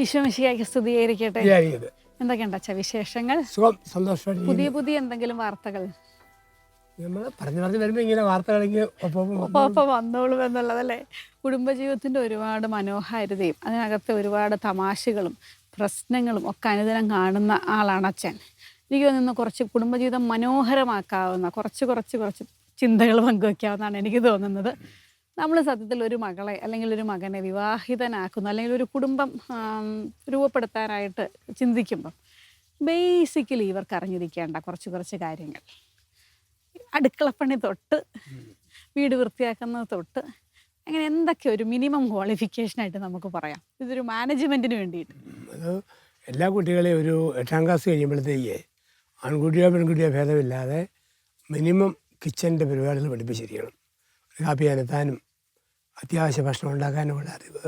ഈശോമിശിഹായ്ക്ക് സ്തുതിയായിരിക്കട്ടെ. വിചാരിക്കരുത്. എന്തൊക്കെയുണ്ട് അച്ഛാ വിശേഷങ്ങൾ? സുഖം, സന്തോഷമായിട്ട് പുതിയ പുതിയ എന്തെങ്കിലും വാർത്തകൾ നമ്മൾ പറഞ്ഞു വരുമ്പോൾ ഇങ്ങനെ വാർത്തകളെങ്കിൽ ഒപ്പം വന്നോളും എന്നുള്ളതല്ലേ. കുടുംബജീവിതത്തിൻ്റെ ഒരുപാട് മനോഹാരിതയും അതിനകത്ത് ഒരുപാട് തമാശകളും പ്രശ്നങ്ങളും ഒക്കെ അനുദിനം കാണുന്ന ആളാണ് അച്ഛൻ. എനിക്ക് തോന്നുന്നു കുറച്ച് കുടുംബജീവിതം മനോഹരമാക്കാവുന്ന കുറച്ച് ചിന്തകൾ പങ്കുവയ്ക്കാവുന്നതാണ് എനിക്ക് തോന്നുന്നത്. നമ്മൾ സത്യത്തിൽ ഒരു മകളെ അല്ലെങ്കിൽ ഒരു മകനെ വിവാഹിതനാക്കുന്നു അല്ലെങ്കിൽ ഒരു കുടുംബം രൂപപ്പെടുത്താനായിട്ട് ചിന്തിക്കുമ്പം ബേസിക്കലി ഇവർക്ക് അറിഞ്ഞിരിക്കേണ്ട കുറച്ച് കാര്യങ്ങൾ, അടുക്കളപ്പണി തൊട്ട് വീട് വൃത്തിയാക്കുന്നത് തൊട്ട് അങ്ങനെ എന്തൊക്കെ ഒരു മിനിമം ക്വാളിഫിക്കേഷനായിട്ട് നമുക്ക് പറയാം ഇതൊരു മാനേജ്മെൻറ്റിന് വേണ്ടിയിട്ട്? അത് എല്ലാ കുട്ടികളെയും ഒരു 8ാം ക്ലാസ് കഴിയുമ്പോഴത്തേക്ക് ആൺകുട്ടിയോ പെൺകുട്ടിയോ ഭേദമില്ലാതെ മിനിമം കിച്ചൻ്റെ പരിപാടികൾ പഠിപ്പിച്ചിരിക്കണം. ഒരു കാപ്പി അനത്താനും അത്യാവശ്യ ഭക്ഷണം ഉണ്ടാക്കാനുമുള്ള അറിവ്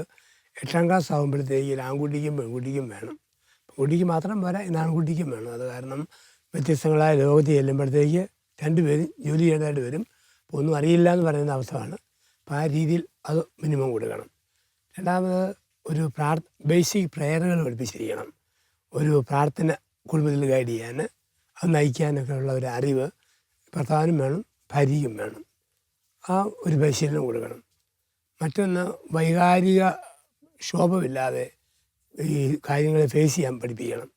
8ാം ക്ലാസ് ആകുമ്പോഴത്തേക്ക് ആൺകുട്ടിക്കും പെൺകുട്ടിക്കും വേണം. പെൺകുട്ടിക്ക് മാത്രം പോരാ, ഇന്ന് ആൺകുട്ടിക്കും വേണം. അത് കാരണം വ്യത്യസ്തങ്ങളായ ലോകത്ത് ചെല്ലുമ്പോഴത്തേക്ക് രണ്ടുപേരും ജോലി ചെയ്യേണ്ടതായിട്ട് വരും. അപ്പോൾ ഒന്നും അറിയില്ല എന്ന് പറയുന്ന അവസ്ഥയാണ്. അപ്പോൾ ആ രീതിയിൽ അത് മിനിമം കൊടുക്കണം. രണ്ടാമത് ഒരു ബേസിക് പ്രയറുകൾ പഠിപ്പിച്ചിരിക്കണം. ഒരു പ്രാർത്ഥന കുടുംബത്തിൽ ഗൈഡ് ചെയ്യാൻ, അത് നയിക്കാനൊക്കെ ഉള്ള ഒരു അറിവ് ഭർത്താവിനും വേണം, ഭാര്യയ്ക്കും വേണം. ആ ഒരു പരിശീലനം കൊടുക്കണം. മറ്റൊന്ന് വൈകാരിക ക്ഷോഭമില്ലാതെ ഈ കാര്യങ്ങളെ ഫേസ് ചെയ്യാൻ പഠിപ്പിക്കണം.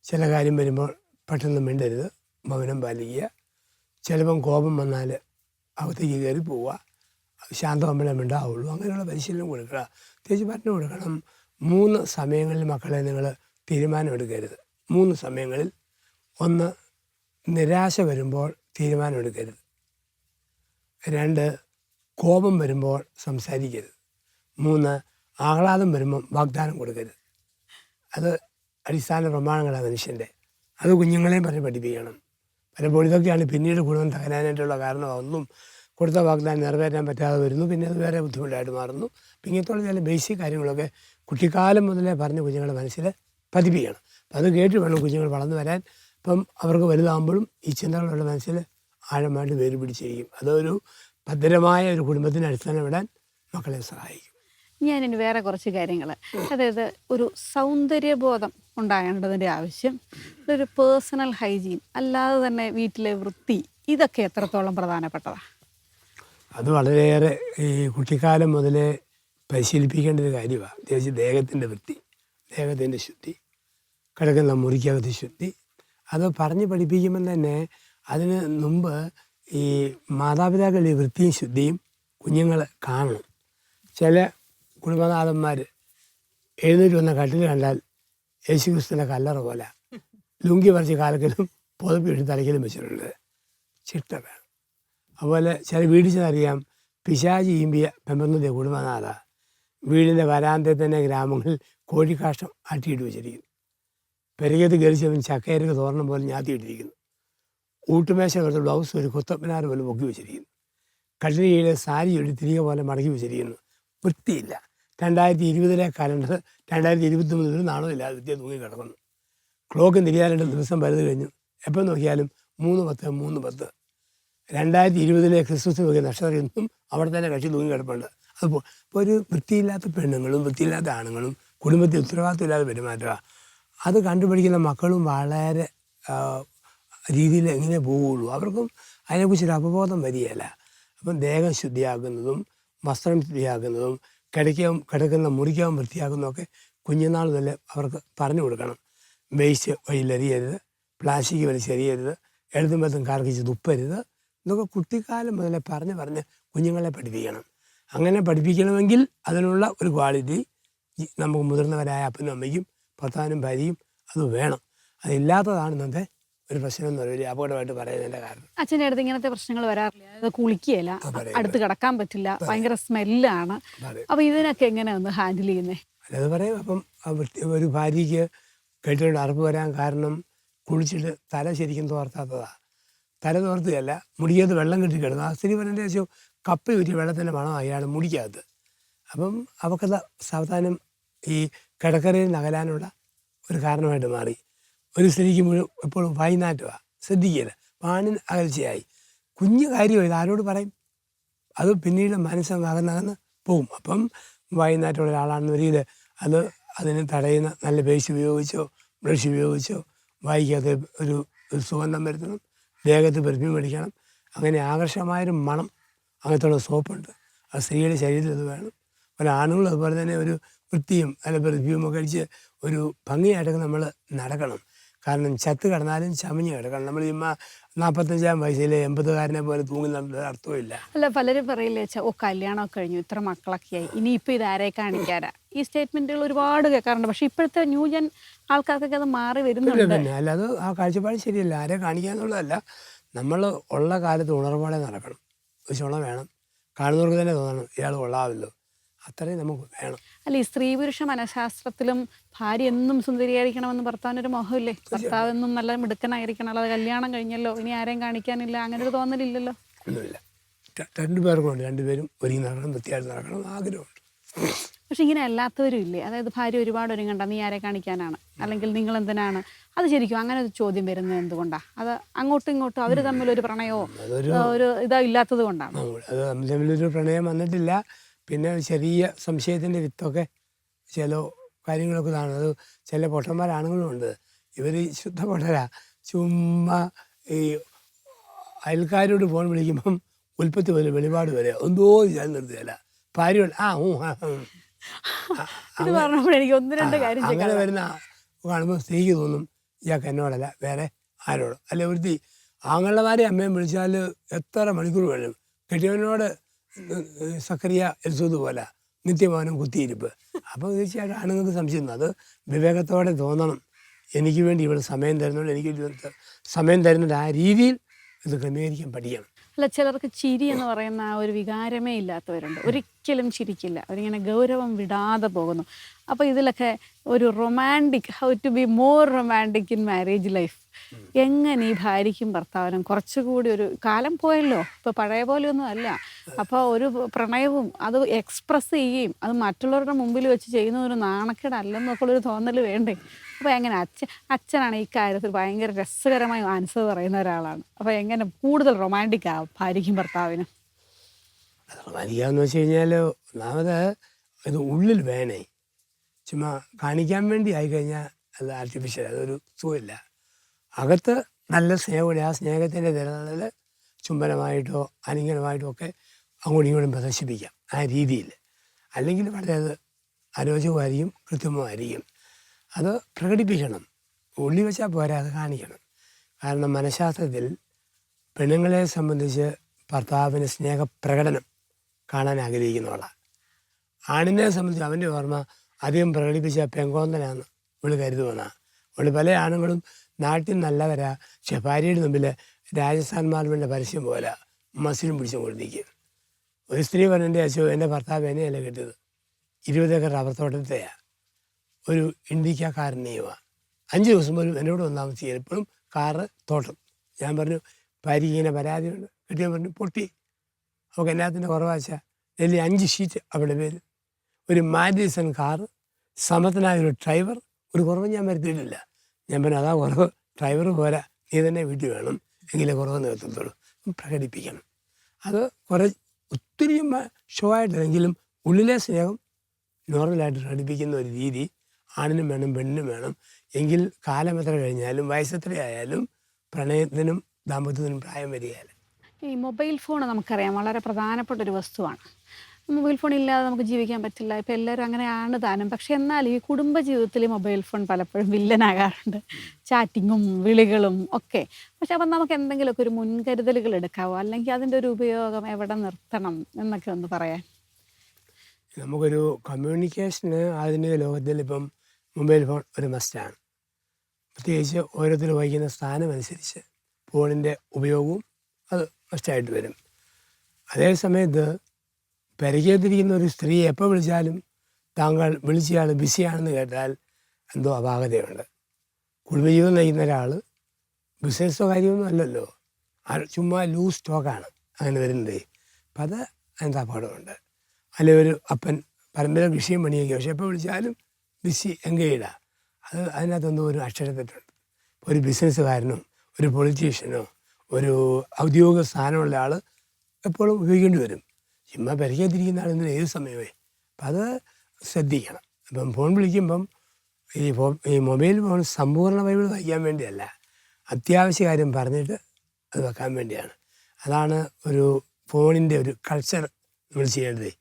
ചില കാര്യം വരുമ്പോൾ പെട്ടെന്ന് മിണ്ടരുത്, മൗനം പാലിക്കുക. ചിലപ്പം കോപം വന്നാൽ അകത്തേക്ക് കയറി പോവുക, ശാന്തമാകുമ്പോഴേ മിണ്ടാവുള്ളൂ. അങ്ങനെയുള്ള പരിശീലനം കൊടുക്കുക. പ്രത്യേകിച്ച് പറഞ്ഞു കൊടുക്കണം. 3 സമയങ്ങളിൽ മക്കളെ നിങ്ങൾ തീരുമാനമെടുക്കരുത്. 3 സമയങ്ങളിൽ. 1, നിരാശ വരുമ്പോൾ തീരുമാനമെടുക്കരുത്. 2, കോപം വരുമ്പോൾ സംസാരിക്കരുത്. 3, ആഹ്ലാദം വരുമ്പം വാഗ്ദാനം കൊടുക്കരുത്. അത് അടിസ്ഥാന പ്രമാണങ്ങളാണ് മനുഷ്യൻ്റെ. അത് കുഞ്ഞുങ്ങളെയും പറഞ്ഞ് പഠിപ്പിക്കണം. പലപ്പോഴും ഇതൊക്കെയാണ് പിന്നീട് കുടുംബം തകരാനായിട്ടുള്ള കാരണം. ഒന്നും കൊടുത്ത വാഗ്ദാനം നിറവേറ്റാൻ പറ്റാതെ വരുന്നു, പിന്നെ അത് വേറെ ബുദ്ധിമുട്ടായിട്ട് മാറുന്നു. അപ്പം ഇങ്ങനത്തുള്ള ചില ബേസിക് കാര്യങ്ങളൊക്കെ കുട്ടിക്കാലം മുതലേ പറഞ്ഞ് കുഞ്ഞുങ്ങളുടെ മനസ്സിൽ പതിപ്പിക്കണം. അപ്പം അത് കേട്ട് വേണം കുഞ്ഞുങ്ങൾ വളർന്നു വരാൻ. അപ്പം അവർക്ക് വലുതാകുമ്പോഴും ഈ ചിന്തകളുടെ മനസ്സിൽ ആഴമായിട്ട് വേര് പിടിച്ചിരിക്കും. അതൊരു ഭദ്രമായ ഒരു കുടുംബത്തിന് അടിസ്ഥാനം ഇടാൻ മക്കളെ സഹായിക്കും. ഞാനിനി വേറെ കുറച്ച് കാര്യങ്ങൾ, അതായത് ഒരു സൗന്ദര്യബോധം ഉണ്ടാകേണ്ടതിൻ്റെ ആവശ്യം, ഒരു പേഴ്സണൽ ഹൈജീൻ, അല്ലാതെ തന്നെ വീട്ടിലെ വൃത്തി, ഇതൊക്കെ എത്രത്തോളം പ്രധാനപ്പെട്ടതാണ്? അത് വളരെയേറെ ഈ കുട്ടിക്കാലം മുതലേ പരിശീലിപ്പിക്കേണ്ട ഒരു കാര്യമാണ്. പ്രത്യേകിച്ച് ദേഹത്തിൻ്റെ വൃത്തി, ദേഹത്തിൻ്റെ ശുദ്ധി, കിടക്കുന്ന മുറിക്കകത്ത് ശുദ്ധി. അത് പറഞ്ഞ് പഠിപ്പിക്കുമ്പം തന്നെ അതിന് മുമ്പ് ഈ മാതാപിതാക്കളുടെ വൃത്തിയും ശുദ്ധിയും കുഞ്ഞുങ്ങൾ കാണണം. ചില കുടുംബനാഥന്മാർ എഴുന്നേറ്റ് വന്ന കട്ടിൽ കണ്ടാൽ യേശുക്രിസ്തുവിൻ്റെ കല്ലറ പോലെ ലുങ്കി പറിച്ച് കാലക്കലും പുതപ്പിട്ട് തലയ്ക്കലും വെച്ചിട്ടുണ്ട്. ചിട്ട വേണം. അതുപോലെ ചില വീട്ടിൽ ചെന്നറിയാം, പിശാചി ഈമ്പിയ പെമ്പന്നൂരിയ കുടുംബനാഥ വീടിൻ്റെ വരാന്തയിൽ തന്നെ ഗ്രാമങ്ങളിൽ കോഴിക്കാഷ്ടം ആട്ടിയിട്ട് വെച്ചിരിക്കുന്നു. പെരകത്ത് ഗരിച്ചവൻ ചക്കയരക്ക് തോരണം പോലെ ഞാത്തിയിട്ടിരിക്കുന്നു. ഊട്ടുമേശ കൊടുത്ത ബ്ലൗസ് ഒരു കുത്തപ്പനാറ് പോലെ പൊക്കി വെച്ചിരിക്കുന്നു. കട്ടിലിലെ സാരി ഒരു തിരികെ പോലെ മടക്കി വെച്ചിരിക്കുന്നു. വൃത്തിയില്ല. 2020 കലണ്ടർ 2023 നാണമില്ലാതെ വൃത്തിയെ തൂങ്ങി കിടക്കുന്നു. ക്ലോക്ക് തിരിയാനുള്ള ദിവസം വരുത് കഴിഞ്ഞു. എപ്പം നോക്കിയാലും 3:10 2020 ക്രിസ്മസ് നോക്കിയ നക്ഷത്രം ഇന്നും അവിടെ തന്നെ കക്ഷി തൂങ്ങി കിടപ്പുണ്ട്. അതിപ്പോൾ ഇപ്പോൾ ഒരു വൃത്തിയില്ലാത്ത പെണ്ണുങ്ങളും വൃത്തിയില്ലാത്ത ആണുങ്ങളും കുടുംബത്തിൽ ഉത്തരവാദിത്വമില്ലാതെ പെരുമാറ്റമാണ്. അത് കണ്ടുപിടിക്കുന്ന മക്കളും വളരെ രീതിയിൽ എങ്ങനെ പോവുള്ളൂ. അവർക്കും അതിനെക്കുറിച്ചൊരു അവബോധം വരികയില്ല. അപ്പം ദേഹം ശുദ്ധിയാക്കുന്നതും വസ്ത്രം ശുദ്ധിയാക്കുന്നതും കിടക്കുന്ന മുറിക്കകം വൃത്തിയാക്കുന്നതൊക്കെ കുഞ്ഞുനാൾ തന്നെ അവർക്ക് പറഞ്ഞു കൊടുക്കണം. വേസ്റ്റ് വഴിയിലെറിയരുത്, പ്ലാസ്റ്റിക് വലിച്ചെറിയരുത്, എഴുതുമ്പോഴത്തും കാർക്കിച്ച് തുപ്പരുത്. ഇതൊക്കെ കുട്ടിക്കാലം മുതലേ പറഞ്ഞ് കുഞ്ഞുങ്ങളെ പഠിപ്പിക്കണം. അങ്ങനെ പഠിപ്പിക്കണമെങ്കിൽ അതിനുള്ള ഒരു ക്വാളിറ്റി നമുക്ക് മുതിർന്നവരായ അപ്പനും അമ്മയ്ക്കും ഭർത്താവിനും ഭാര്യയും അത് വേണം. അതില്ലാത്തതാണ് ഇന്നത്തെ ഒരു പ്രശ്നം എന്ന് പറയുന്നത്, അപകടമായിട്ട് പറയുന്നതിൻ്റെ കാരണം. അച്ഛൻ്റെ അടുത്ത് ഇങ്ങനത്തെ പ്രശ്നങ്ങൾ വരാറില്ല? അത് കുളിക്കുകയില്ല, അടുത്ത് കിടക്കാൻ പറ്റില്ല, ഭയങ്കര സ്മെല്ലാണ്. അപ്പം ഇതിനൊക്കെ എങ്ങനെയാണ് ഒന്ന് ഹാൻഡിൽ ചെയ്യുന്നത്? അത് പറയും. അപ്പം ഒരു ഭാര്യയ്ക്ക് കെട്ടിയോട് അറപ്പ് വരാൻ കാരണം കുളിച്ചിട്ട് തല ശരിക്കും തോർത്താത്തതാണ്. തല തോർത്തുകയല്ല, മുടിക്കകത്ത് വെള്ളം കെട്ടിക്കിടന്നു. ആ സ്ത്രീ പറഞ്ഞതിൻ്റെ ശേഷം കപ്പ ഊറ്റിയ വെള്ളത്തിൻ്റെ മണം അയാൾ മുടിക്കകത്ത്. അപ്പം അവക്കത് സാവധാനം ഈ കിടക്കറയിൽ നകലാനുള്ള ഒരു കാരണമായിട്ട് മാറി. ഒരു സ്ത്രീക്ക് എപ്പോഴും വൈനാറ്റമാണ്, ശ്രദ്ധിക്കുകയില്ല, പാണിന് അകൽച്ചയായി. കുഞ്ഞു കാര്യമാണ്, ഇത് ആരോട് പറയും? അത് പിന്നീട് മനസ്സങ്ങ് അകന്നകന്ന് പോവും. അപ്പം വൈനാറ്റമുള്ള ഒരാളാണെന്ന് വരികിൽ അതിനെ തടയുന്ന നല്ല പേസ്റ്റ് ഉപയോഗിച്ചോ ബ്രഷ് ഉപയോഗിച്ചോ വായിക്കാത്ത ഒരു സുഗന്ധം വരുത്തണം, ദേഹത്ത് പെർഫ്യൂം അടിക്കണം. അങ്ങനെ ആകർഷകമായൊരു മണം അങ്ങനത്തുള്ള സോപ്പുണ്ട്. അത് സ്ത്രീയുടെ ശരീരത്തിൽ അത് വേണം. ആണുങ്ങളും അതുപോലെ തന്നെ ഒരു വൃത്തിയും അല്ല പെർഫ്യൂമൊക്കെ അടിച്ച് ഒരു ഭംഗിയായിട്ടൊക്കെ നമ്മൾ നടക്കണം. കാരണം ചത്ത് കിടന്നാലും ചമഞ്ഞ് കിടക്കണം. നമ്മൾ ചുമ്മാ 45-ാം വയസ്സിലെ 80-കാരനെ പോലെ തൂങ്ങി നടന്നത് അർത്ഥമില്ല. അല്ല, പലരും പറയില്ലേ വെച്ചാൽ കല്യാണമൊക്കെ കഴിഞ്ഞു, ഇത്ര മക്കളൊക്കെ ആയി, ഇനിയിപ്പോൾ ഇതാരെ കാണിക്കാനാ, ഈ സ്റ്റേറ്റ്മെൻറ്റുകൾ ഒരുപാട് കേൾക്കാറുണ്ട്. പക്ഷേ ഇപ്പോഴത്തെ ന്യൂ ജൻ ആൾക്കാർക്കൊക്കെ അത് മാറി വരുന്നുണ്ട്. പിന്നെ അല്ല, അത് ആ കാഴ്ചപ്പാട് ശരിയല്ല. ആരെ കാണിക്കാന്നുള്ളതല്ല, നമ്മൾ ഉള്ള കാലത്ത് ഉണർവോടെ നടക്കണം. ഒരു ചുണ വേണം, കാണുന്നവർക്ക് തന്നെ തോന്നണം ഇയാൾ കൊള്ളാമല്ലോ, അത്രയും നമുക്ക് വേണം. അല്ല, ഈ സ്ത്രീ പുരുഷ മനഃശാസ്ത്രത്തിലും ഭാര്യ എന്നും സുന്ദരിയായിരിക്കണമെന്ന് ഭർത്താവിനൊരു മോഹമില്ലേ? ഭർത്താവ് എന്നും നല്ല മിടുക്കനായിരിക്കണം, അല്ലാതെ കല്യാണം കഴിഞ്ഞല്ലോ ഇനി ആരെയും കാണിക്കാനില്ല, അങ്ങനെ ഒരു തോന്നലില്ലല്ലോ. ഒന്നുമില്ല. രണ്ടുപേർക്കുണ്ട്, രണ്ടുപേരും ഒരുങ്ങി നടക്കണം, വൃത്തിയായിട്ട് നടക്കണം ആഗ്രഹമുണ്ട്. പക്ഷെ ഇങ്ങനെ അല്ലാത്തവരും ഇല്ലേ? അതായത് ഭാര്യ ഒരുപാട് ഒരുങ്ങണ്ട, നീ ആരെ കാണിക്കാനാണ്, അല്ലെങ്കിൽ നിങ്ങൾ എന്തിനാണ്? അത് ശരിക്കും അങ്ങനെ ഒരു ചോദ്യം വരുന്നത് എന്തുകൊണ്ടാണ്? അത് അങ്ങോട്ടും ഇങ്ങോട്ടും അവർ തമ്മിലൊരു പ്രണയമോ ഒരു ഇതോ ഇല്ലാത്തത് കൊണ്ടാണ്. അത് തമ്മിലൊരു പ്രണയം വന്നിട്ടില്ല. പിന്നെ ചെറിയ സംശയത്തിൻ്റെ വിത്തൊക്കെ ചില കാര്യങ്ങളൊക്കെ കാണും. അത് ചില പൊട്ടന്മാരാണുങ്ങളും ഉണ്ട്. ഇവർ ശുദ്ധ പൊട്ടരാ. ചുമ്മാ ഈ അയൽക്കാരോട് ഫോൺ വിളിക്കുമ്പം ഉൽപ്പത്തി പോലെ വെളിപാട് വരെ എന്തോ ഞാൻ നിർത്തിയല്ല ഭാര്യ എനിക്ക് ഒന്ന് രണ്ട് കാര്യം അങ്ങനെ വരുന്ന കാണുമ്പോൾ സ്ത്രീക്ക് തോന്നും ഇയാൾക്ക് എന്നോടല്ല വേറെ ആരോടും. അല്ലെ ഒരുത്തി ആങ്ങളുടെമാരെ അമ്മയും വിളിച്ചാൽ എത്ര മണിക്കൂർ വേണം. കെട്ടിയവനോട് സക്കറിയ എൽസൂത് പോലെ നിത്യമാനം കുത്തിയിരിപ്പ്. അപ്പോൾ തീർച്ചയായിട്ടും ആണുങ്ങൾക്ക് സംശയം. അത് വിവേകത്തോടെ തോന്നണം, എനിക്ക് വേണ്ടി ഇവിടെ സമയം തരുന്നുണ്ട്, എനിക്ക് സമയം തരുന്നുണ്ട്. ആ രീതിയിൽ ഇത് ക്രമീകരിക്കാൻ പഠിക്കണം. അല്ല, ചിലർക്ക് ചിരി എന്ന് പറയുന്ന ആ ഒരു വികാരമേ ഇല്ലാത്തവരുണ്ട്. ഒരിക്കലും ചിരിക്കില്ല, അവരിങ്ങനെ ഗൗരവം വിടാതെ പോകുന്നു. അപ്പോൾ ഇതിലൊക്കെ ഒരു romantic, how to be more romantic in marriage life, എങ്ങനെ ഈ ഭാര്യയ്ക്കും ഭർത്താവിനും കുറച്ചുകൂടി ഒരു കാലം പോയല്ലോ, ഇപ്പോൾ പഴയ പോലെയൊന്നും അല്ല. അപ്പോൾ ഒരു പ്രണയവും അത് എക്സ്പ്രസ് ചെയ്യുകയും അത് മറ്റുള്ളവരുടെ മുമ്പിൽ വെച്ച് ചെയ്യുന്ന ഒരു നാണക്കേടല്ലെന്നൊക്കെ ഉള്ളൊരു തോന്നൽ വേണ്ടേ? അപ്പോൾ എങ്ങനെ അച്ഛനാണ് ഈ കാര്യത്തിൽ ഭയങ്കര രസകരമായി ആൻസർ പറയുന്ന ഒരാളാണ്. അപ്പോൾ എങ്ങനെ കൂടുതൽ റൊമാൻറ്റിക് ആവും ഭാര്യയ്ക്കും ഭർത്താവിനും? റൊമാൻറ്റിക്കാന്ന് വെച്ച് കഴിഞ്ഞാൽ ഒന്നാമത് ഇത് ഉള്ളിൽ വേണേ. ചുമ്മാ കാണിക്കാൻ വേണ്ടി ആയിക്കഴിഞ്ഞാൽ അത് ആർട്ടിഫിഷ്യൽ, അതൊരു സുഖമില്ല. അകത്ത് നല്ല സ്നേഹമുണ്ട്. ആ സ്നേഹത്തിൻ്റെ നിലനിൽ ചുംബനമായിട്ടോ അലിംഗനമായിട്ടോ ഒക്കെ അങ്ങോട്ടും ഇങ്ങോട്ടും പ്രദർശിപ്പിക്കാം ആ രീതിയിൽ. അല്ലെങ്കിൽ വളരെ അത് അരോചകമായിരിക്കും, കൃത്രിമമായിരിക്കും. അത് പ്രകടിപ്പിക്കണം. ഉള്ളി വെച്ചാൽ പോരാ, അത് കാണിക്കണം. കാരണം മനഃശാസ്ത്രത്തിൽ പെണ്ണുങ്ങളെ സംബന്ധിച്ച് ഭർത്താവിന് സ്നേഹപ്രകടനം കാണാൻ ആഗ്രഹിക്കുന്നവളാണ്. ആണിനെ സംബന്ധിച്ച് അവൻ്റെ ഓർമ്മ അധികം പ്രകടിപ്പിച്ച പെങ്കോന്തനാന്ന് ഇവള് കരുതുമെന്നാണ്. അവള് പല ആണുങ്ങളും നാട്ടിൽ നല്ലവരാ, പക്ഷെ ഭാര്യയുടെ മുമ്പിൽ രാജസ്ഥാൻ മാർബിളിൻ്റെ പരസ്യം പോലെ മസിലും പിടിച്ചും കൊണ്ടിരിക്കും. ഒരു സ്ത്രീ പറഞ്ഞിട്ട് അച്ഛോ, എൻ്റെ ഭർത്താവ് എന്നെയല്ല കിട്ടിയത്, 20 ഏക്കർ റബ്ബർ തോട്ടത്തെയാണ്, ഒരു ഇന്ത്യക്കാരനെയുമാണ്. 5 ദിവസം പോലും എന്നോട് വന്നാൽ ചെയ്യാൻ, എപ്പോഴും കാറ് തോട്ടം. ഞാൻ പറഞ്ഞു ഭാര്യയ്ക്ക് ഇങ്ങനെ പരാതിയുണ്ട്. കിട്ടിയ പറഞ്ഞു പൊട്ടി, അവൾക്ക് എന്നാത്തിൻ്റെ കുറവാച്ചാൽ ഡൽഹി 5 ഷീറ്റ് അവിടെ പേര്, ഒരു മാരിസൺ കാറ്, സമർത്ഥനായൊരു ഡ്രൈവർ, ഒരു കുറവ് ഞാൻ വരുത്തിയിട്ടില്ല. ഞാൻ പറഞ്ഞു അതാ കുറവ്, ഡ്രൈവർ പോരാ, നീ തന്നെ വീട്ടിൽ വേണം, എങ്കിലേ കുറവ് നിർത്തത്തുള്ളൂ. പ്രകടിപ്പിക്കണം. അത് കുറേ ഒത്തിരി ഷോ ആയിട്ടില്ലെങ്കിലും ഉള്ളിലെ സ്നേഹം നോർമലായിട്ട് പ്രകടിപ്പിക്കുന്ന ഒരു രീതി ആണിനും വേണം, പെണ്ണിനും വേണം. എങ്കിൽ കാലം എത്ര കഴിഞ്ഞാലും വയസ്സെത്ര ആയാലും പ്രണയത്തിനും ദാമ്പത്യത്തിനും പ്രായം വരികയല്ല. ഈ മൊബൈൽ ഫോൺ നമുക്കറിയാം വളരെ പ്രധാനപ്പെട്ട ഒരു വസ്തുവാണ്. മൊബൈൽ ഫോൺ ഇല്ലാതെ നമുക്ക് ജീവിക്കാൻ പറ്റില്ല. ഇപ്പോൾ എല്ലാവരും അങ്ങനെയാണ് താനും. പക്ഷെ എന്നാൽ ഈ കുടുംബജീവിതത്തിൽ മൊബൈൽ ഫോൺ പലപ്പോഴും വില്ലനാകാറുണ്ട്, ചാറ്റിങ്ങും വിളികളും ഒക്കെ. പക്ഷെ അപ്പം നമുക്ക് എന്തെങ്കിലുമൊക്കെ ഒരു മുൻകരുതലുകൾ എടുക്കാവോ, അല്ലെങ്കിൽ അതിൻ്റെ ഒരു ഉപയോഗം എവിടെ നിർത്തണം എന്നൊക്കെ ഒന്ന് പറയാൻ? നമുക്കൊരു കമ്മ്യൂണിക്കേഷന് ആധുനിക ലോകത്തിൽ ഇപ്പം മൊബൈൽ ഫോൺ ഒരു മസ്റ്റാണ്. പ്രത്യേകിച്ച് ഓരോരുത്തർ വഹിക്കുന്ന സ്ഥാനമനുസരിച്ച് ഫോണിൻ്റെ ഉപയോഗവും അത് മസ്റ്റായിട്ട് വരും. അതേസമയത്ത് പരിചയത്തിരിക്കുന്ന ഒരു സ്ത്രീയെ എപ്പോൾ വിളിച്ചാലും താങ്കൾ വിളിച്ചയാൾ ബിസിയാണെന്ന് കേട്ടാൽ എന്തോ അപാകതയുണ്ട്. കുടുംബജീവിതം നയിക്കുന്ന ഒരാൾ ബിസിനസ്സോ കാര്യമൊന്നും അല്ലല്ലോ, ചുമ്മാ ലൂസ് ടോക്കാണ് അങ്ങനെ വരുന്നത്. അപ്പം അത് അതിൻ്റെ അപകടമുണ്ട്. അല്ലെങ്കിൽ ഒരു അപ്പൻ പരമ്പര കൃഷിയും പണിയൊക്കെ, പക്ഷെ എപ്പോൾ വിളിച്ചാലും ബിസി എൻഗേജാണ്. അത് അതിനകത്തെന്തോ ഒരു അക്ഷരത്തെറ്റുണ്ട്. ഒരു ബിസിനസ്സുകാരനോ ഒരു പൊളിറ്റീഷ്യനോ ഒരു ഔദ്യോഗിക സ്ഥാനമുള്ള ആൾ എപ്പോഴും ഉപയോഗിക്കേണ്ടി വരും. ചുമ്മാ പരിചയത്തിരിക്കുന്ന ആളെന്തിനും ഏത് സമയമേ. അപ്പം അത് ശ്രദ്ധിക്കണം. അപ്പം ഫോൺ വിളിക്കുമ്പം ഈ മൊബൈൽ ഫോൺ സമ്പൂർണ്ണ ബൈബിൾ വായിക്കാൻ വേണ്ടിയല്ല, അത്യാവശ്യ കാര്യം പറഞ്ഞിട്ട് അത് വെക്കാൻ വേണ്ടിയാണ്. അതാണ് ഒരു ഫോണിൻ്റെ ഒരു കൾച്ചർ നമ്മൾ ചെയ്യേണ്ടത്.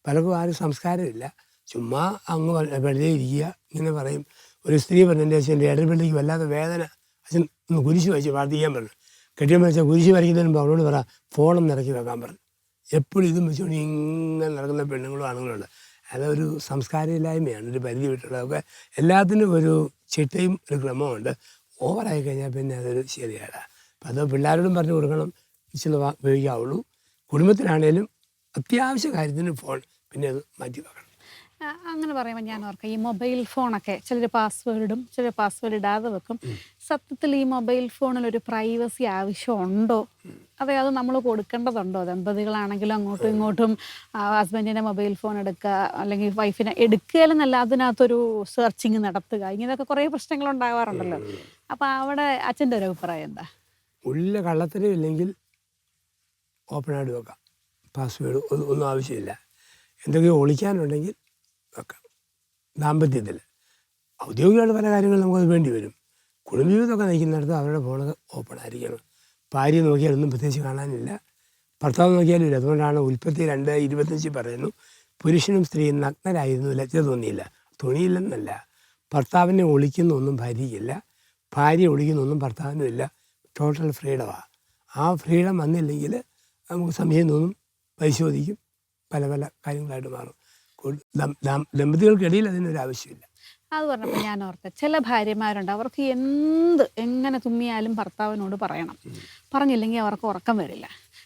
പലർക്കും ആരും സംസ്കാരമില്ല, ചുമ്മാ അങ്ങ് വെറുതെ ഇരിക്കുക. ഇങ്ങനെ പറയും, ഒരു സ്ത്രീ പറഞ്ഞതിൻ്റെ അച്ഛൻ്റെ ഇടപെടലിക്ക് വല്ലാത്ത വേദന, അച്ഛൻ ഒന്ന് കുരിശ് വരച്ച് പ്രാർത്ഥിക്കാൻ പറഞ്ഞു. കെട്ടിയമ്മ വെച്ചാൽ കുരിശ് വരയ്ക്കുന്നതിന് മുമ്പ് അവളോട് പറ ഫോണൊന്ന് ഇറക്കി വെക്കാൻ പറഞ്ഞു. എപ്പോഴും ഇതും വെച്ചുകൊണ്ട് ഇങ്ങനെ നടക്കുന്ന പെണ്ണുങ്ങളും ആണുങ്ങളുണ്ട്. അതൊരു സംസ്കാരമില്ലായ്മയാണ്, ഒരു പരിധി വിട്ടുള്ളതൊക്കെ. എല്ലാത്തിനും ഒരു ചിട്ടയും ഒരു ക്രമമുണ്ട്. ഓവറായി കഴിഞ്ഞാൽ പിന്നെ അതൊരു ശരിയാണ്. അപ്പം അത് പിള്ളേരോടും പറഞ്ഞു കൊടുക്കണം, ഇച്ചിരി ഉപയോഗിക്കാവുള്ളൂ. കുടുംബത്തിലാണേലും അത്യാവശ്യ കാര്യത്തിന് ഫോൺ പിന്നെ അത് മാറ്റി വെക്കണം. അങ്ങനെ പറയുമ്പോൾ ഞാൻ ഓർക്കാം, ഈ മൊബൈൽ ഫോണൊക്കെ ചിലർ പാസ്വേഡും ചിലർ പാസ്വേഡ് ഇടാതെ വെക്കും. സത്യത്തിൽ ഈ മൊബൈൽ ഫോണിൽ ഒരു പ്രൈവസി ആവശ്യമുണ്ടോ? അതെ, അത് നമ്മൾ കൊടുക്കേണ്ടതുണ്ടോ? ദമ്പതികളാണെങ്കിലും അങ്ങോട്ടും ഇങ്ങോട്ടും ഹസ്ബൻഡിൻ്റെ മൊബൈൽ ഫോൺ എടുക്കുക, അല്ലെങ്കിൽ വൈഫിനെ എടുക്കുകയെന്നല്ല, അതിനകത്തൊരു സെർച്ചിങ് നടത്തുക, ഇങ്ങനെയൊക്കെ കുറേ പ്രശ്നങ്ങൾ ഉണ്ടാകാറുണ്ടല്ലോ. അപ്പോൾ അവിടെ അച്ഛൻ്റെ ഒരു അഭിപ്രായം എന്താ? ഉള്ള കള്ളത്തരം ഇല്ലെങ്കിൽ ഓപ്പണായിട്ട് വെക്കാം, പാസ്വേഡ് ഒന്നും ആവശ്യമില്ല. എന്തൊക്കെയോ ഒളിക്കാനുണ്ടെങ്കിൽ വെക്കാം. ദാമ്പത്യത്തിൽ ഔദ്യോഗികമായിട്ട് പല കാര്യങ്ങളും നമുക്കത് വേണ്ടി വരും. കുടുംബജീവിതമൊക്കെ നയിക്കുന്നിടത്ത് അവരുടെ ഫോണൊക്കെ ഓപ്പൺ ആയിരിക്കണം. ഭാര്യ നോക്കിയാലൊന്നും പ്രത്യേകിച്ച് കാണാനില്ല, ഭർത്താവ് നോക്കിയാലും ഇല്ല. അതുകൊണ്ടാണ് ഉൽപ്പത്തി 2:25 പറയുന്നു, പുരുഷനും സ്ത്രീയും നഗ്നരായിരുന്നു, ലജ്ജ തോന്നിയില്ല. തുണിയില്ലെന്നല്ല, ഭർത്താവിനെ ഒളിക്കുന്നൊന്നും ഭാര്യയ്ക്കില്ല, ഭാര്യ ഒളിക്കുന്നൊന്നും ഭർത്താവിനും ഇല്ല. ടോട്ടൽ ഫ്രീഡമാണ്. ആ ഫ്രീഡം വന്നില്ലെങ്കിൽ നമുക്ക് സംശയം തോന്നും, പരിശോധിക്കും, പല പല കാര്യങ്ങളായിട്ട് മാറും. ദമ്പതികൾക്കിടയിൽ അതിനൊരാവശ്യമില്ല. അത് പറഞ്ഞപ്പോൾ ഞാൻ ഓർത്തെ, ചില ഭാര്യമാരുണ്ട്, അവർക്ക് എങ്ങനെ തുമ്മിയാലും ഭർത്താവിനോട് പറയണം, പറഞ്ഞില്ലെങ്കിൽ അവർക്ക് ഉറക്കം വരില്ല.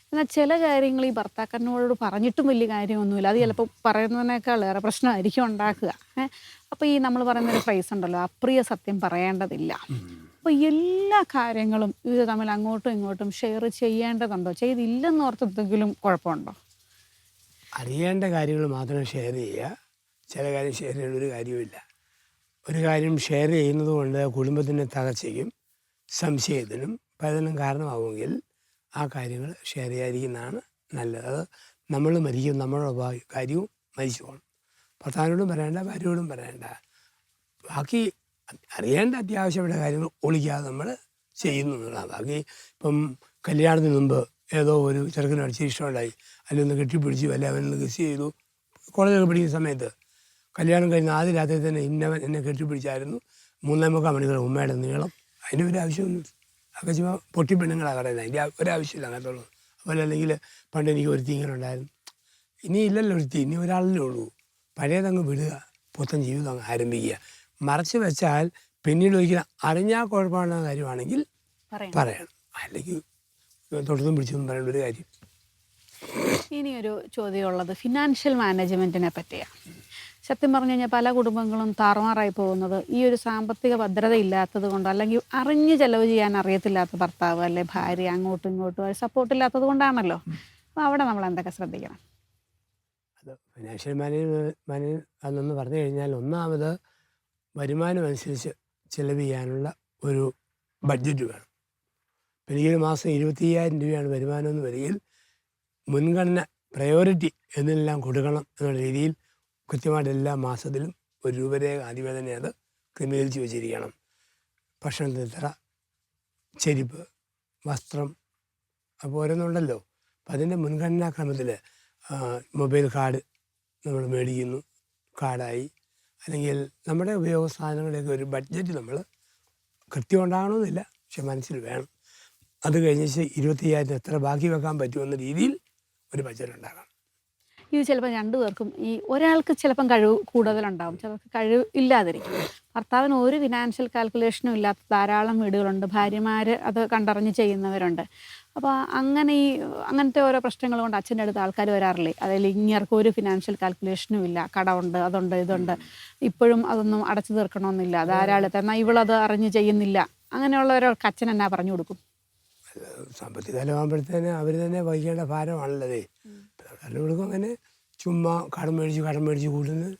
എന്നാൽ ചില കാര്യങ്ങൾ ഈ ഭർത്താക്കന്മാരോട് പറഞ്ഞിട്ടും വലിയ കാര്യമൊന്നുമില്ല, അത് ചിലപ്പോൾ പറയുന്നതിനേക്കാൾ ഏറെ പ്രശ്നമായിരിക്കും ഉണ്ടാക്കുക. അപ്പോൾ ഈ നമ്മൾ പറയുന്നൊരു ഫ്രൈസ് ഉണ്ടല്ലോ, അപ്രിയ സത്യം പറയേണ്ടതില്ല. അപ്പോൾ എല്ലാ കാര്യങ്ങളും ഇത് തമ്മിൽ അങ്ങോട്ടും ഇങ്ങോട്ടും ഷെയർ ചെയ്യേണ്ടതുണ്ടോ? ചെയ്തില്ലെന്നോർത്ത് എന്തെങ്കിലും കുഴപ്പമുണ്ടോ? അറിയേണ്ട കാര്യങ്ങൾ മാത്രം ഷെയർ ചെയ്യുക, ചില കാര്യം ഷെയർ ചെയ്യേണ്ട ഒരു കാര്യവുമില്ല. ഒരു കാര്യം ഷെയർ ചെയ്യുന്നത് കൊണ്ട് കുടുംബത്തിൻ്റെ തകർച്ചയ്ക്കും സംശയത്തിനും പലതിനും കാരണമാകുമെങ്കിൽ ആ കാര്യങ്ങൾ ഷെയർ ചെയ്യാതിരിക്കുന്നതാണ് നല്ലത്. അത് നമ്മൾ മരിക്കും, നമ്മളുടെ കാര്യവും മരിച്ചു പോകണം. ഭർത്താവിനോടും പറയേണ്ട, ഭാര്യയോടും പറയേണ്ട. ബാക്കി അറിയേണ്ട അത്യാവശ്യപ്പെട്ട കാര്യങ്ങൾ ഒളിക്കാതെ നമ്മൾ ചെയ്യുന്നു എന്നുള്ളതാണ്. ബാക്കി ഇപ്പം കല്യാണത്തിന് മുമ്പ് ഏതോ ഒരു ചെറുക്കന് അടിച്ച് ഇഷ്ടമുണ്ടായി, അല്ലെങ്കിൽ ഒന്ന് കെട്ടിപ്പിടിച്ചു, അല്ലെ അവനൊന്ന് കിസ് ചെയ്തു. കോളേജൊക്കെ പഠിക്കുന്ന സമയത്ത് കല്യാണം കഴിഞ്ഞ് ആദ്യ രാത്രി തന്നെ ഇന്നവൻ എന്നെ കെട്ടിപ്പിടിച്ചായിരുന്നു, 3.25 മണിക്കൂർ ഉമ്മയുടെ നീളം. അതിൻ്റെ ഒരു ആവശ്യമൊന്നും, അതൊക്കെ ചുമ്മാ പൊട്ടി പെണ്ണുങ്ങളാണ് പറയുന്നത്, അതിൻ്റെ ഒരാവശ്യമില്ല അങ്ങനത്തുള്ളത്. അതുപോലെ അല്ലെങ്കിൽ പണ്ട് എനിക്ക് ഒരുത്തി ഇങ്ങനെ ഉണ്ടായിരുന്നു, ഇനി ഇല്ലല്ലോ ഒരുത്തി, ഇനി ഒരാളിലേ ഉള്ളൂ. പഴയതങ്ങ് വിടുക, പുത്തൻ ജീവിതം അങ്ങ് ആരംഭിക്കുക. മറച്ചു വെച്ചാൽ പിന്നീട് ഒരിക്കലും അറിഞ്ഞാൽ കുഴപ്പമുള്ള കാര്യമാണെങ്കിൽ പറയണം, അല്ലെങ്കിൽ തൊട്ടതും പിടിച്ചൊന്നും പറയേണ്ട ഒരു കാര്യം. ഇനിയൊരു ചോദ്യമുള്ളത് ഫിനാൻഷ്യൽ മാനേജ്മെൻറ്റിനെ പറ്റിയാണ്. സത്യം പറഞ്ഞു കഴിഞ്ഞാൽ പല കുടുംബങ്ങളും താറുമാറായി പോകുന്നത് ഈ ഒരു സാമ്പത്തിക ഭദ്രത ഇല്ലാത്തത് കൊണ്ട്, അല്ലെങ്കിൽ അറിഞ്ഞ് ചെലവ് ചെയ്യാൻ അറിയത്തില്ലാത്ത ഭർത്താവ് അല്ലെ ഭാര്യ അങ്ങോട്ടും ഇങ്ങോട്ടും സപ്പോർട്ടില്ലാത്തത് കൊണ്ടാണല്ലോ. അപ്പോൾ അവിടെ നമ്മൾ എന്തൊക്കെ ശ്രദ്ധിക്കണം? അത് ഫിനാൻഷ്യൽ അതെന്ന് പറഞ്ഞു കഴിഞ്ഞാൽ, ഒന്നാമത് വരുമാനം അനുസരിച്ച് ചിലവ് ചെയ്യാനുള്ള ഒരു ബഡ്ജറ്റ് വേണം. ഇപ്പം എനിക്കൊരു മാസം 25,000 രൂപയാണ് വരുമാനം എന്ന് വരികയിൽ മുൻഗണന, പ്രയോറിറ്റി എന്നെല്ലാം കൊടുക്കണം എന്നുള്ള രീതിയിൽ കൃത്യമായിട്ട് എല്ലാ മാസത്തിലും ഒരു രൂപരേഖ ആദ്യമേ തന്നെ അത് ക്രമീകരിച്ച് വെച്ചിരിക്കണം. ഭക്ഷണത്തിന് ഇത്ര, ചെരുപ്പ്, വസ്ത്രം, അപ്പോൾ ഓരോന്നുണ്ടല്ലോ. അപ്പം അതിൻ്റെ മുൻഗണനാക്രമത്തിൽ മൊബൈൽ കാർഡ് നമ്മൾ മേടിക്കുന്നു, കാർഡായി, അല്ലെങ്കിൽ നമ്മുടെ ഉപയോഗ സാധനങ്ങളുടെയൊക്കെ ഒരു ബഡ്ജറ്റ് നമ്മൾ കൃത്യം ഉണ്ടാകണമെന്നില്ല, പക്ഷെ മനസ്സിൽ വേണം. അത് കഴിഞ്ഞ് 25,000 എത്ര ബാക്കി വെക്കാൻ പറ്റുമെന്ന രീതിയിൽ ഒരു ബഡ്ജറ്റ് ഉണ്ടാക്കണം. ഇത് ചിലപ്പോൾ രണ്ടു പേർക്കും, ഈ ഒരാൾക്ക് ചിലപ്പം കഴിവ് കൂടുതലുണ്ടാവും, ചിലർക്ക് കഴിവ് ഇല്ലാതിരിക്കും. ഭർത്താവിന് ഒരു ഫിനാൻഷ്യൽ കാൽക്കുലേഷനും ഇല്ലാത്ത ധാരാളം വീടുകളുണ്ട്, ഭാര്യമാർ അത് കണ്ടറിഞ്ഞ് ചെയ്യുന്നവരുണ്ട്. അപ്പോൾ അങ്ങനത്തെ ഓരോ പ്രശ്നങ്ങൾ കൊണ്ട് അച്ഛൻ്റെ അടുത്ത് ആൾക്കാർ വരാറില്ലേ, അതിൽ ഇങ്ങേർക്ക് ഒരു ഫിനാൻഷ്യൽ കാൽക്കുലേഷനും ഇല്ല, കടമുണ്ട്, അതുണ്ട്, ഇതുണ്ട്, ഇപ്പോഴും അതൊന്നും അടച്ചു തീർക്കണമെന്നില്ല, ധാരാളത്തെ, എന്നാൽ ഇവളത് അറിഞ്ഞ് ചെയ്യുന്നില്ല, അങ്ങനെയുള്ളവരൊക്കെ അച്ഛൻ എന്നാ പറഞ്ഞു കൊടുക്കും? സാമ്പത്തിക കാലമാകുമ്പോഴത്തേന് അവർ തന്നെ വഹിക്കേണ്ട ഭാരമാണല്ലതേ. പറഞ്ഞു കൊടുക്കും, അങ്ങനെ ചുമ്മാ കടം മേടിച്ച് കൂട്ടുന്നത്.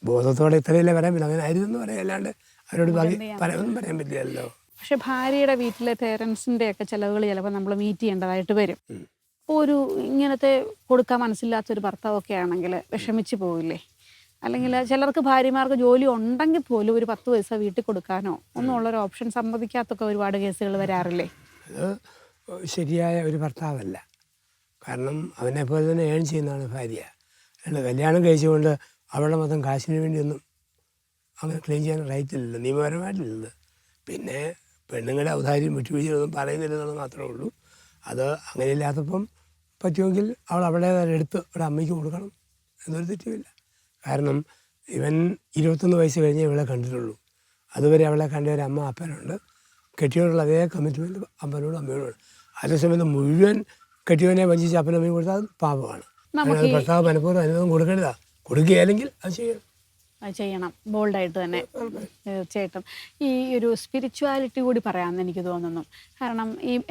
ബോധത്തോടെ ഇത്രയല്ലേ പറയാൻ പറ്റില്ല, അങ്ങനെ ആയിരുന്നെന്ന് പറയാം, അല്ലാണ്ട് അവരോട് ഒന്നും പറയാൻ പറ്റില്ലല്ലോ. പക്ഷെ ഭാര്യയുടെ വീട്ടിലെ പേരൻസിൻ്റെയൊക്കെ ചിലവുകൾ ചിലപ്പോൾ നമ്മൾ മീറ്റ് ചെയ്യേണ്ടതായിട്ട് വരും. ഒരു ഇങ്ങനത്തെ കൊടുക്കാൻ മനസ്സില്ലാത്തൊരു ഭർത്താവൊക്കെ ആണെങ്കിൽ വിഷമിച്ച് പോവില്ലേ? അല്ലെങ്കിൽ ചിലർക്ക് ഭാര്യമാർക്ക് ജോലി ഉണ്ടെങ്കിൽ പോലും ഒരു 10 പൈസ വീട്ടിൽ കൊടുക്കാനോ ഒന്നും ഉള്ളൊരു ഓപ്ഷൻ സമ്മതിക്കാത്തൊക്കെ ഒരുപാട് കേസുകൾ വരാറില്ലേ? അത് ശരിയായ ഒരു ഭർത്താവല്ല. കാരണം അവനെ പോലെ തന്നെ ഏൺ ചെയ്യുന്നതാണ് ഭാര്യ. അല്ല കല്യാണം കഴിച്ചുകൊണ്ട് അവളുടെ മൊത്തം കാശിന് വേണ്ടിയൊന്നും അങ്ങനെ ക്ലെയിം ചെയ്യാൻ റൈറ്റില്ലല്ലോ, നിയമപരമായിട്ടില്ലത്. പിന്നെ പെണ്ണുങ്ങളുടെ ഔദാര്യം വിട്ടുവീഴ്ചയൊന്നും പറയുന്നില്ലെന്നുള്ളത് മാത്രമേ ഉള്ളൂ. അത് അങ്ങനെ ഇല്ലാത്തപ്പം പറ്റുമെങ്കിൽ അവൾ അവളേതായാലും എടുത്ത് ഒരു അമ്മയ്ക്ക് കൊടുക്കണം എന്നൊരു തെറ്റുമില്ല. കാരണം ഇവൻ 21 വയസ്സ് കഴിഞ്ഞേ ഇവളെ കണ്ടിട്ടുള്ളൂ. അതുവരെ അവളെ കണ്ട ഒരു അമ്മ അപ്പനുണ്ട്. കെട്ടിയോടുള്ള അതേ കമ്മിറ്റ്മെൻറ്റ് അപ്പനോടും അമ്മയോടും. അതേസമയത്ത് മുഴുവൻ കെട്ടിയവനെ വഞ്ചിച്ച് അപ്പനും അമ്മയും കൊടുത്താൽ അത് പാപമാണ്. അത് ഭർത്താവ് മനഃപൂർവ്വം അനുഭവം കൊടുക്കേണ്ടതാ. കൊടുക്കുകയല്ലെങ്കിൽ അത് ചെയ്യണം. അത് ചെയ്യണം, ബോൾഡായിട്ട് തന്നെ. തീർച്ചയായിട്ടും ഈ ഒരു സ്പിരിച്വാലിറ്റി കൂടി പറയാമെന്ന് എനിക്ക് തോന്നുന്നു. കാരണം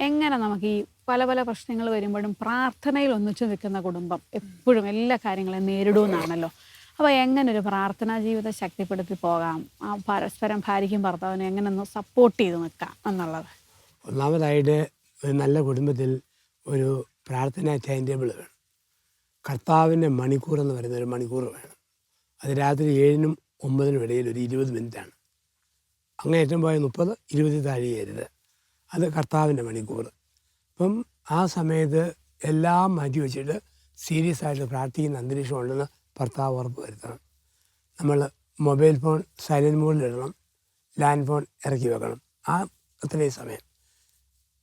എങ്ങനെ നമുക്ക് ഈ പല പല പ്രശ്നങ്ങൾ വരുമ്പോഴും പ്രാർത്ഥനയിൽ ഒന്നിച്ചു നിൽക്കുന്ന കുടുംബം എപ്പോഴും എല്ലാ കാര്യങ്ങളെയും നേരിടുമെന്നാണല്ലോ. അപ്പോൾ എങ്ങനെ ഒരു പ്രാർത്ഥനാ ജീവിതം ശക്തിപ്പെടുത്തി പോകാം, ആ പരസ്പരം ഭാര്യയ്ക്കും ഭർത്താവിനും എങ്ങനെ ഒന്ന് സപ്പോർട്ട് ചെയ്ത് നിൽക്കാം എന്നുള്ളത്? ഒന്നാമതായിട്ട് ഒരു നല്ല കുടുംബത്തിൽ ഒരു പ്രാർത്ഥന ടൈം ടേബിൾ വേണം. കർത്താവിൻ്റെ മണിക്കൂർ എന്ന് പറയുന്ന ഒരു മണിക്കൂർ വേണം. അത് രാത്രി 7-നും 9-നും ഇടയിൽ ഒരു 20 മിനിറ്റാണ്. അങ്ങേറ്റം പോയ 30-20 താഴെയരുത്. അത് കർത്താവിൻ്റെ മണിക്കൂർ. അപ്പം ആ സമയത്ത് എല്ലാം മാറ്റി വെച്ചിട്ട് സീരിയസ് ആയിട്ട് പ്രാർത്ഥിക്കുന്ന അന്തരീക്ഷം ഉണ്ടെന്ന് ഭർത്താവ് ഉറപ്പ് വരുത്തണം. നമ്മൾ മൊബൈൽ ഫോൺ സൈലൻറ്റ് മോഡിലിടണം, ലാൻഡ് ഫോൺ ഇറക്കി വെക്കണം. അത്രയും സമയം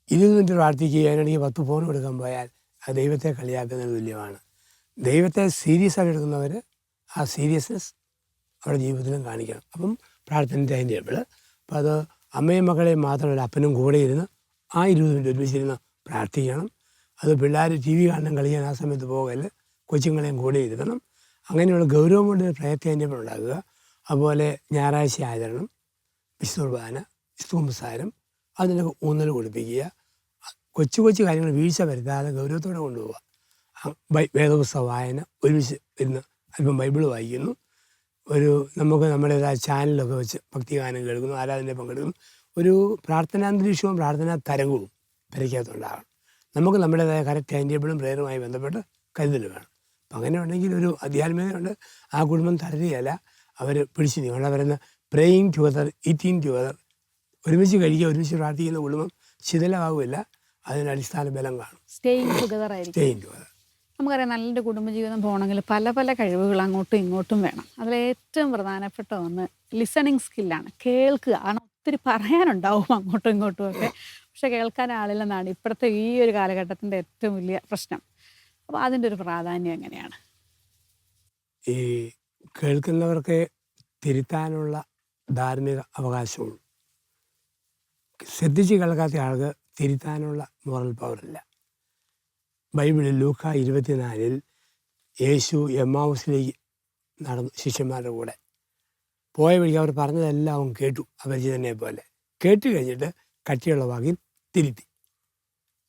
20 മിനിറ്റ് പ്രാർത്ഥിക്കുക, അതിനിടയ്ക്ക് 10 ഫോൺ കൊടുക്കാൻ പോയാൽ അത് ദൈവത്തെ കളിയാക്കുന്നതിന് തുല്യമാണ്. ദൈവത്തെ സീരിയസ് ആയിട്ട് എടുക്കുന്നവർ ആ സീരിയസ്നെസ് അവരുടെ ജീവിതത്തിലും കാണിക്കണം. അപ്പം പ്രാർത്ഥന ടൈം ടേബിൾ. അപ്പോൾ അത് അമ്മയും മക്കളെയും മാത്രമല്ല, അപ്പനും കൂടെ ഇരുന്ന് ആ 20 മിനിറ്റ് ഒരുമിച്ചിരുന്ന് പ്രാർത്ഥിക്കണം. അത് പിള്ളേർ TV കാണാൻ കളിക്കാൻ ആ സമയത്ത് പോകല്, കൊച്ചുങ്ങളെയും കൂടെ ഇരുത്തണം. അങ്ങനെയുള്ള ഗൗരവം കൊണ്ട് പ്രയർ ടൈം ടേബിൾ ഉണ്ടാക്കുക. അതുപോലെ ഞായറാഴ്ച ആചരണം, വിശുദ്ധ കുർബാന, വിശുദ്ധ കുമ്പസാരം, അതിനൊക്കെ ഊന്നൽ കൊടുപ്പിക്കുക. കൊച്ചു കൊച്ചു കാര്യങ്ങൾ വീഴ്ച വരുത്താതെ ഗൗരവത്തോടെ കൊണ്ടുപോവുക. വേദപുസ്തക വായന, ഒരുമിച്ച് ഇരുന്ന് അല്പം ബൈബിൾ വായിക്കുന്നു. നമുക്ക് നമ്മുടേതായ ചാനലൊക്കെ വെച്ച് ഭക്തിഗാനം കേൾക്കുന്നു, ആരാധനയിൽ പങ്കെടുക്കുന്നു. ഒരു പ്രാർത്ഥനാന്തരീക്ഷവും പ്രാർത്ഥനാ തരംഗവും പെരയ്ക്കകത്തുണ്ടാകണം. നമുക്ക് നമ്മുടേതായ കറക്റ്റ് ടൈം ടേബിളും പ്രേയറുമായി ബന്ധപ്പെട്ട് കരുതൽ വേണം. അപ്പം അങ്ങനെ ഉണ്ടെങ്കിൽ ഒരു ആധ്യാത്മികതയുണ്ട്. ആ കുടുംബം തളരുകയല്ല, അവർ പിടിച്ചു നീങ്ങും. അവിടെ പറയുന്ന പ്രേയിങ് ടുഗദർ, ഈറ്റിംഗ് ടുഗദർ, ഒരുമിച്ച് കഴിക്കുക, ഒരുമിച്ച് പ്രാർത്ഥിക്കുന്ന കുടുംബം ശിഥിലമാവില്ല. അതിന് അടിസ്ഥാന ബലം കാണും. സ്റ്റേയിങ് ടുഗദർ ആയിരിക്കും. നമുക്കറിയാം, നല്ലൊരു കുടുംബജീവിതം പോകണമെങ്കിൽ പല പല കഴിവുകൾ അങ്ങോട്ടും ഇങ്ങോട്ടും വേണം. അതിലേറ്റവും പ്രധാനപ്പെട്ട ഒന്ന് ലിസണിങ് സ്കില്ലാണ്. കേൾക്കുക. കാരണം ഒത്തിരി പറയാനുണ്ടാവും അങ്ങോട്ടും ഇങ്ങോട്ടും ഒക്കെ, പക്ഷെ കേൾക്കാൻ ആളില്ലെന്നാണ് ഇപ്പോഴത്തെ ഈ ഒരു കാലഘട്ടത്തിൻ്റെ ഏറ്റവും വലിയ പ്രശ്നം. അപ്പോൾ അതിൻ്റെ ഒരു പ്രാധാന്യം എങ്ങനെയാണ്? ഈ കേൾക്കുന്നവർക്ക് തിരുത്താനുള്ള ധാർമ്മിക അവകാശമുള്ളൂ. ശ്രദ്ധിച്ച് കേൾക്കാത്ത ആൾക്ക് തിരുത്താനുള്ള മോറൽ പവറില്ല. ബൈബിളിൽ ലൂക്ക 24 യേശു എമ്മാവുസിലേക്ക് നടന്നു ശിഷ്യന്മാരുടെ കൂടെ. പോയ വഴിക്ക് അവർ പറഞ്ഞതെല്ലാം അവൻ കേട്ടു, അപരിചിതനെ പോലെ. കേട്ട് കഴിഞ്ഞിട്ട് കട്ടിയുള്ള വാക്കിൽ തിരുത്തി.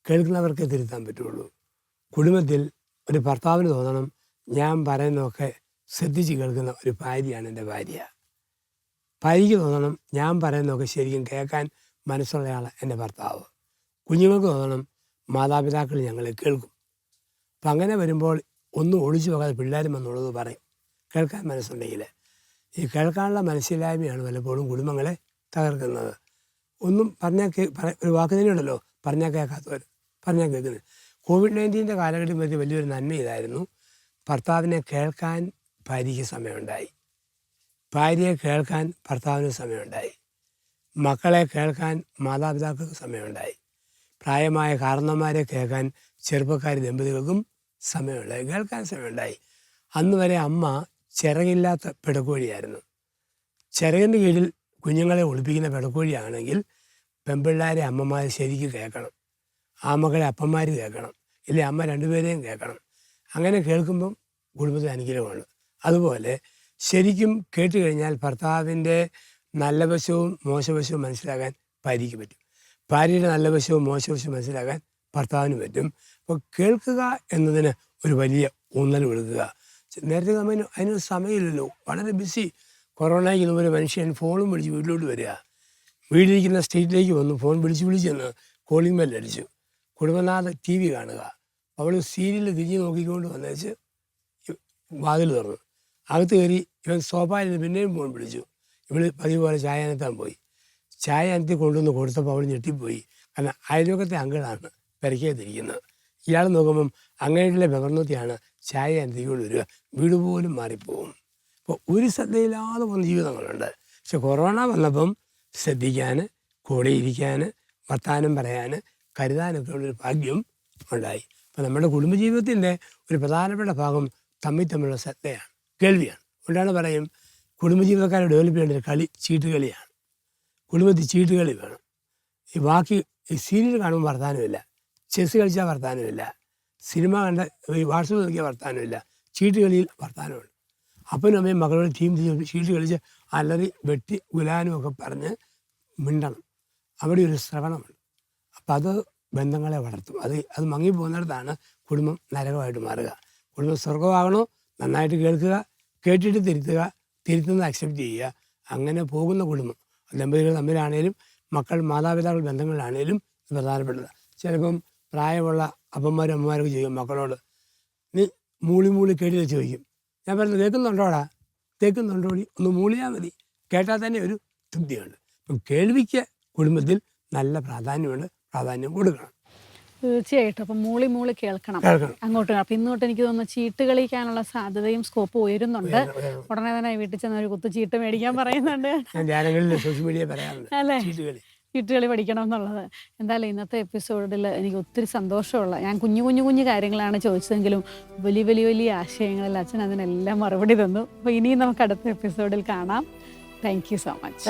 കേൾക്കുന്നവർക്ക് തിരുത്താൻ പറ്റുള്ളൂ. കുടുംബത്തിൽ ഒരു ഭർത്താവിന് തോന്നണം, ഞാൻ പറയുന്നതൊക്കെ ശ്രദ്ധിച്ച് കേൾക്കുന്ന ഒരു ഭാര്യയാണ് എൻ്റെ ഭാര്യ. ഭാര്യയ്ക്ക് തോന്നണം, ഞാൻ പറയുന്നതൊക്കെ ശരിക്കും കേൾക്കാൻ മനസ്സുള്ളയാൾ എൻ്റെ ഭർത്താവ്. കുഞ്ഞുങ്ങൾക്ക് തോന്നണം, മാതാപിതാക്കൾ ഞങ്ങളെ കേൾക്കും. അപ്പം അങ്ങനെ വരുമ്പോൾ ഒന്നും ഒളിച്ചു പോകാതെ പിള്ളേരും വന്നുള്ളത് പറയും, കേൾക്കാൻ മനസ്സുണ്ടെങ്കിൽ. ഈ കേൾക്കാനുള്ള മനസ്സിലായ്മയാണ് പലപ്പോഴും കുടുംബങ്ങളെ തകർക്കുന്നത്. ഒന്നും പറഞ്ഞാൽ ഒരു വാക്ക് തന്നെയുണ്ടല്ലോ, പറഞ്ഞാൽ കേൾക്കാത്തവർ, പറഞ്ഞാൽ കേൾക്കുന്നത്. COVID-19 കാലഘട്ടം പറ്റി വലിയൊരു നന്മ ഇതായിരുന്നു. ഭർത്താവിനെ കേൾക്കാൻ ഭാര്യയ്ക്ക് സമയമുണ്ടായി, ഭാര്യയെ കേൾക്കാൻ ഭർത്താവിന് സമയമുണ്ടായി, മക്കളെ കേൾക്കാൻ മാതാപിതാക്കൾക്ക് സമയമുണ്ടായി, പ്രായമായ കാരണന്മാരെ കേൾക്കാൻ ചെറുപ്പക്കാർ ദമ്പതികൾക്കും സമയമുണ്ടായി, കേൾക്കാൻ സമയമുണ്ടായി. അന്ന് വരെ അമ്മ ചിറകില്ലാത്ത പിടക്കോഴിയായിരുന്നു. ചിറകിൻ്റെ കീഴിൽ കുഞ്ഞുങ്ങളെ ഒളിപ്പിക്കുന്ന പിടക്കോഴിയാണെങ്കിൽ പെൺപിള്ളേരെ അമ്മമാർ ശരിക്കും കേൾക്കണം, ആ മക്കളെ അപ്പന്മാർ കേൾക്കണം, ഇല്ലേ അമ്മ രണ്ടുപേരെയും കേൾക്കണം. അങ്ങനെ കേൾക്കുമ്പം കുടുംബത്തിന് അനുഗ്രഹമാണ്. അതുപോലെ ശരിക്കും കേട്ട് കഴിഞ്ഞാൽ ഭർത്താവിൻ്റെ നല്ല വശവും മോശവശവും മനസ്സിലാക്കാൻ ഭാര്യയ്ക്ക് പറ്റും, ഭാര്യയുടെ നല്ല വശവും മോശവശവും മനസ്സിലാക്കാൻ ഭർത്താവിന് പറ്റും. അപ്പോൾ കേൾക്കുക എന്നതിന് ഒരു വലിയ ഊന്നൽ കൊടുക്കുക. നേരത്തെ അതിനൊരു സമയമില്ലല്ലോ, വളരെ ബിസി. കൊറോണയ്ക്ക് മുമ്പ് ഒരു മനുഷ്യൻ ഫോണും വിളിച്ച് വീട്ടിലോട്ട് വരിക, വീട്ടിലിരിക്കുന്ന സ്റ്റേറ്റിലേക്ക് വന്നു, ഫോൺ വിളിച്ചെന്ന് കോളിംഗ് ബെല്ലടിച്ചു. കുടുംബനാഥ TV കാണുക. അവൾ സീരിയൽ തിരിഞ്ഞ് നോക്കിക്കൊണ്ട് വന്നേച്ച് വാതിൽ തുറന്നു. അകത്ത് കയറി ഇവൻ സോഫയിൽ പിന്നെയും ഫോൺ വിളിച്ചു. ഇവള് പതിവ് പോലെ ചായ അനത്താൻ പോയി. ചായ അനത്തി കൊണ്ടുവന്ന് കൊടുത്തപ്പോൾ അവൾ ഞെട്ടിപ്പോയി. കാരണം അയൽവക്കത്തെ അങ്കിളാണ് പെരക്കേത്തിരിക്കുന്നത്. ഇയാൾ നോക്കുമ്പം അങ്ങനെയുള്ള ബഹർന്നത്തിയാണ് ചായ അനത്തിക്കൊണ്ട് വരിക. വീട് പോലും മാറിപ്പോവും. അപ്പോൾ ഒരു ശ്രദ്ധയില്ലാതെ പോകുന്ന ജീവിതങ്ങളുണ്ട്. പക്ഷെ കൊറോണ വന്നപ്പം ശ്രദ്ധിക്കാൻ, കൂടെ ഇരിക്കാൻ, വർത്താനം പറയാൻ, കരുതാനൊക്കെ ഉള്ളൊരു ഭാഗ്യം ഉണ്ടായി. അപ്പോൾ നമ്മുടെ കുടുംബജീവിതത്തിൻ്റെ ഒരു പ്രധാനപ്പെട്ട ഭാഗം തമ്മിലുള്ള ശ്രദ്ധയാണ്, കേൾവിയാണ്. അതുകൊണ്ടാണ് പറയും കുടുംബജീവിതക്കാരെ ഡെവലപ്പ് ചെയ്യേണ്ട ഒരു കളി ചീട്ടുകളിയാണ്. കുടുംബത്തിൽ ചീട്ടുകളി വേണം. ഈ ബാക്കി ഈ സീരിയൽ കാണുമ്പോൾ വർത്താനമില്ല, ചെസ് കളിച്ചാൽ വർത്താനമില്ല, സിനിമ കണ്ട ഈ വാട്സപ്പ് നോക്കിയാൽ വർത്താനമില്ല, ചീട്ടുകളിയിൽ വർത്താനമുണ്ട്. അപ്പനും അമ്മയും മക്കളോട് ടീം ചീട്ട് കളിച്ച് അലറി വെട്ടി ഗുലാനും ഒക്കെ പറഞ്ഞ് മിണ്ടണം. അവിടെ ഒരു ശ്രവണമുണ്ട്. അപ്പം അത് ബന്ധങ്ങളെ വളർത്തും. അത് മങ്ങിപ്പോകുന്നിടത്താണ് കുടുംബം നരകമായിട്ട് മാറുക. കുടുംബം സ്വർഗമാകണോ? നന്നായിട്ട് കേൾക്കുക, കേട്ടിട്ട് തിരുത്തുക, തിരുത്തുന്നത് അക്സെപ്റ്റ് ചെയ്യുക. അങ്ങനെ പോകുന്ന കുടുംബം ദമ്പതികൾ തമ്മിലാണേലും മക്കൾ മാതാപിതാക്കൾ ബന്ധങ്ങളിലാണേലും പ്രധാനപ്പെട്ടത്. ചിലപ്പം പ്രായമുള്ള അപ്പന്മാരും അമ്മമാരൊക്കെ ചോദിക്കും മക്കളോട്, നീ മൂളി മൂളി കേട്ടില്ല ചോദിക്കും. ഞാൻ പറയുന്നത് കേൾക്കുന്നുണ്ടോടാ? കേൾക്കുന്നുണ്ടോടി? ഒന്ന് മൂളിയാൽ മതി, കേട്ടാൽ തന്നെ ഒരു തൃപ്തിയുണ്ട്. അപ്പം കേൾവിക്ക് കുടുംബത്തിൽ നല്ല പ്രാധാന്യം കൊടുക്കണം. തീർച്ചയായിട്ടും. അപ്പം മൂളി മൂളി കേൾക്കണം അങ്ങോട്ട്. അപ്പം ഇന്നോട്ട് എനിക്ക് തോന്നുന്നു ചീട്ട് കളിക്കാനുള്ള സാധ്യതയും സ്കോപ്പ് ഉയരുന്നുണ്ട്. ഉടനെ തന്നെ വീട്ടിൽ ചെന്ന ഒരു കുത്തു ചീട്ട് മേടിക്കാൻ പറയുന്നുണ്ട്. സോഷ്യൽ മീഡിയ പറയാറുണ്ട് അല്ലേ, ചീട്ടുകളി ചീട്ടുകളി പഠിക്കണം എന്നുള്ളത്. എന്തായാലും ഇന്നത്തെ എപ്പിസോഡിൽ എനിക്ക് ഒത്തിരി സന്തോഷമുള്ള, ഞാൻ കുഞ്ഞു കാര്യങ്ങളാണ് ചോദിച്ചതെങ്കിലും വലിയ ആശയങ്ങളിൽ അച്ഛൻ അതിനെല്ലാം മറുപടി തന്നു. അപ്പോൾ ഇനിയും നമുക്ക് അടുത്ത എപ്പിസോഡിൽ കാണാം. Thank you so much.